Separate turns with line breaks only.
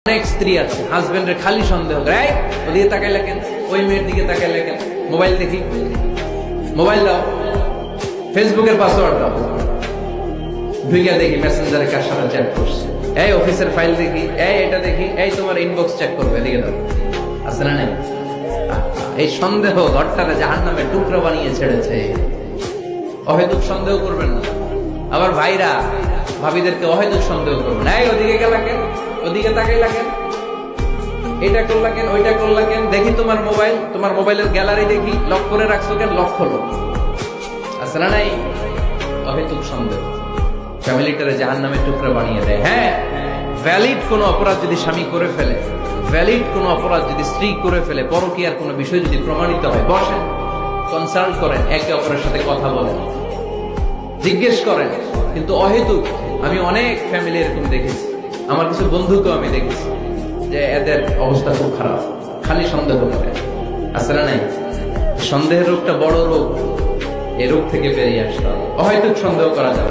অনেক স্ত্রী আছে হাজবেন্ডের খালি সন্দেহ করে, এই ওদিকে তাকাই লাগেন, ওই মেয়ের দিকে তাকাই লাগেন, মোবাইল দেখি, মোবাইল দাও, ফেসবুকের পাসওয়ার্ড দাও, ঢুইয়া দেখি মেসেঞ্জারে কার সাথে চ্যাট করছে, এই অফিসের ফাইল দেখি, এই এটা দেখি, এই তোমার ইনবক্স চেক করবে, এদিকে দাও, আছে না নাই? এই সন্দেহ ঘরটারে জাহান্নামের টুকরো বানিয়ে ছেড়েছে। অহেতুক সন্দেহ করবেন না। আবার ভাইরা ভাবিদেরকে অহেতুক সন্দেহ করবেন, এই ওদিকে গেলাকেন, ওদিকে তাকাই লাগেন, এটা করলাকেন, ওইটা করলাকেন, দেখি তোমার মোবাইল, তোমার মোবাইলের গ্যালারি দেখি, লক করে রাখছো কেন, লক খোলো, আছে না নাই? অহেতুক সন্দেহ ফ্যামিলিটারে জাহান্নামের টুকরা বানিয়ে দেয়। হ্যাঁ, ভ্যালিড কোনো অপরাধ যদি স্বামী করে ফেলে, ভ্যালিড কোনো অপরাধ যদি স্ত্রী করে ফেলে, পরকীয়ার কোনো বিষয় যদি প্রমাণিত হয়, বসেন, কনসাল্ট করেন, একে অপরের সাথে কথা বলেন, জিজ্ঞেস করেন। কিন্তু অহেতুক, আমি অনেক ফ্যামিলি এরকম দেখেছি, আমার কিছু বন্ধুকেও আমি দেখেছি যে এদের অবস্থা খুব খারাপ, খালি সন্দেহ করে, আছে না নাই? সন্দেহের রোগটা বড় রোগ, এই রোগ থেকে বেরিয়ে আসতে হবে। অহেতুক সন্দেহ করা যাবে।